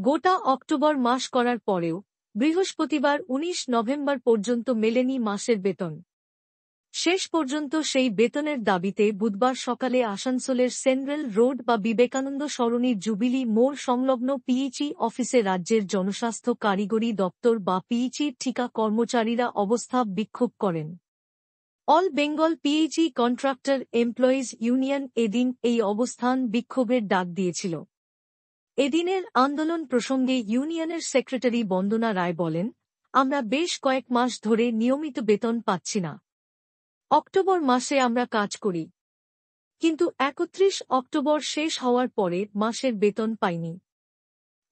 গোটা অক্টোবর মাস করার পরেও বৃহস্পতিবার ১৯ নভেম্বর পর্যন্ত মেলেনি মাসের বেতন। শেষ পর্যন্ত সেই বেতনের দাবিতে বুধবার সকালে আসানসোলের সেন্ট্রাল রোড বা বিবেকানন্দ সরণি জুবিলি মোড় সংলগ্ন পিএইচই অফিসে রাজ্যের জনস্বাস্থ্য কারিগরি দপ্তর বা পিএইচির ঠিকা কর্মচারীরা অবস্থান বিক্ষোভ করেন। All Bengal PHE contractor employees union এদিন এই অবস্থান বিক্ষোভের ডাক দিয়েছিল। এদিনের আন্দোলন প্রসঙ্গে ইউনিয়নের সেক্রেটারি বন্দনা রায় বলেন, আমরা বেশ কয়েক মাস ধরে নিয়মিত বেতন পাচ্ছি না। অক্টোবর মাসে আমরা কাজ করি, কিন্তু ৩১ অক্টোবর শেষ হওয়ার পরে মাসের বেতন পাইনি।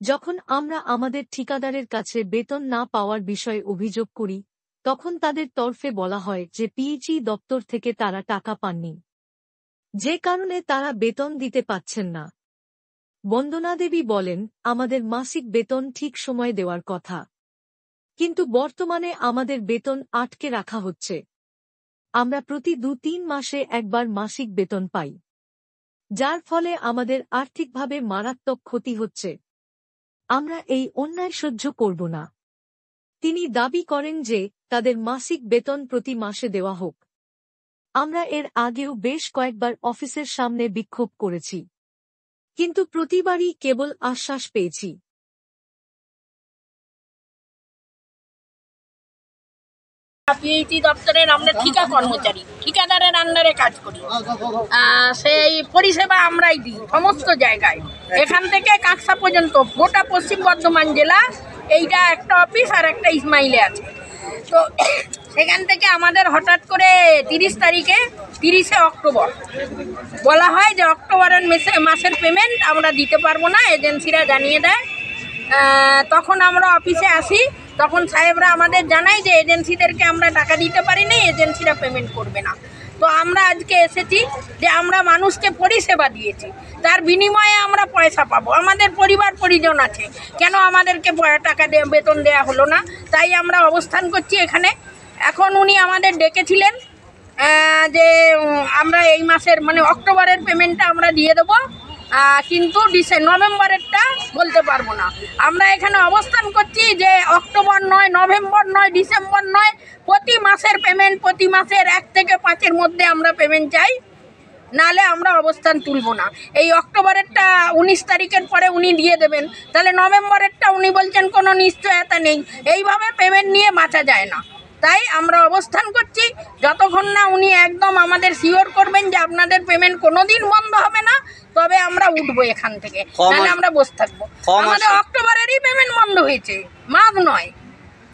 যখন আমরা আমাদের ঠিকাদারের কাছে বেতন না পাওয়ার বিষয়ে অভিযোগ করি, তখন তাদের তরফে বলা হয় যে পিএইচই দপ্তর থেকে তারা টাকা পাননি, যে কারণে তারা বেতন দিতে পাচ্ছেন না। বন্দনা দেবী বলেন, আমাদের মাসিক বেতন ঠিক সময়ে দেওয়ার কথা, কিন্তু বর্তমানে আমাদের বেতন আটকে রাখা হচ্ছে। আমরা প্রতি ২-৩ মাসে একবার মাসিক বেতন পাই, যার ফলে আমাদের আর্থিকভাবে মারাত্মক ক্ষতি হচ্ছে। আমরা এই অন্যায় সহ্য করব না। তিনি দাবি করেন যে তাদের মাসিক বেতন প্রতি মাসে দেওয়া হোক। আমরা এর আগেও বেশ কয়েকবার অফিসের সামনে বিক্ষোভ করেছি, কিন্তু প্রতিবারই কেবল আশ্বাস পেয়েছি। পিএইচই দপ্তরের আমরা ঠিকা কর্মচারী, ঠিকাদারের আন্ডারে কাজ করি। সেই পরিষেবা আমরাই দিই সমস্ত জায়গায়, এখান থেকে কাঁকসা পর্যন্ত গোটা পশ্চিম বর্ধমান জেলা। এইটা একটা অফিস আর একটা ইসমাইলে আছে। তো সেখান থেকে আমাদের হঠাৎ করে ৩০ অক্টোবর বলা হয় যে অক্টোবরের মাসের পেমেন্ট আমরা দিতে পারবো না, এজেন্সিরা জানিয়ে দেয়। তখন আমরা অফিসে আসি, তখন সাহেবরা আমাদের জানায় যে এজেন্সিদেরকে আমরা টাকা দিতে পারিনি, এজেন্সিরা পেমেন্ট করবে না। তো আমরা আজকে এসেছি যে আমরা মানুষকে পরিষেবা দিয়েছি, তার বিনিময়ে আমরা পয়সা পাবো। আমাদের পরিবার পরিজন আছে, কেন আমাদেরকে টাকা বেতন দেওয়া হলো না? তাই আমরা অবস্থান করছি এখানে। এখন উনি আমাদের ডেকেছিলেন যে আমরা এই মাসের অক্টোবরের পেমেন্টটা আমরা দিয়ে দেবো, কিন্তু নভেম্বরেরটা বলতে পারবো না। আমরা এখানে অবস্থান করছি যে অক্টোবর নয়, নভেম্বর নয়, ডিসেম্বর নয়, প্রতি মাসের পেমেন্ট, প্রতি মাসের ১ থেকে ৫-এর মধ্যে আমরা পেমেন্ট চাই, নালে আমরা অবস্থান তুলব না। এই অক্টোবরেরটা ১৯ তারিখের পরে উনি দিয়ে দেবেন, তাহলে নভেম্বরেরটা উনি বলছেন কোনো নিশ্চয়তা নেই। এইভাবে পেমেন্ট নিয়ে বাঁচা যায় না। তাই আমরা অবস্থান করছি যতক্ষণ না উনি একদম আমাদের শিওর করবেন যে আপনাদের পেমেন্ট কোনোদিন বন্ধ হবে না, তবে আমরা উঠবো এখান থেকে, তাহলে আমরা বসে থাকবো। আমাদের অক্টোবরেরই পেমেন্ট বন্ধ হয়েছে, মাস নয়,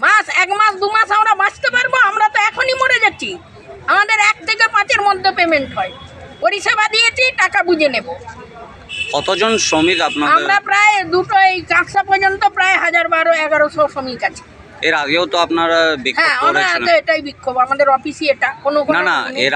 মাস ১ মাস ২ মাস আমরা বাঁচতে পারবো? আমরা তো এখনই মরে যাচ্ছি। আমাদের ১ থেকে ৫-এর মধ্যে পেমেন্ট হয়, পরিষেবা দিয়েছি, টাকা বুঝে নেব। কতজন শ্রমিক আপনাদের? আমরা প্রায় দুটো এই কাঁকসা পর্যন্ত প্রায় ১১00 শ্রমিক আছে। এর আগেও তো আপনারা বিক্ষোভ করেছেন? হ্যাঁ, আমরা তো এটাই বিক্ষোভ, আমাদের অফিসই এটা। কোনো না, এর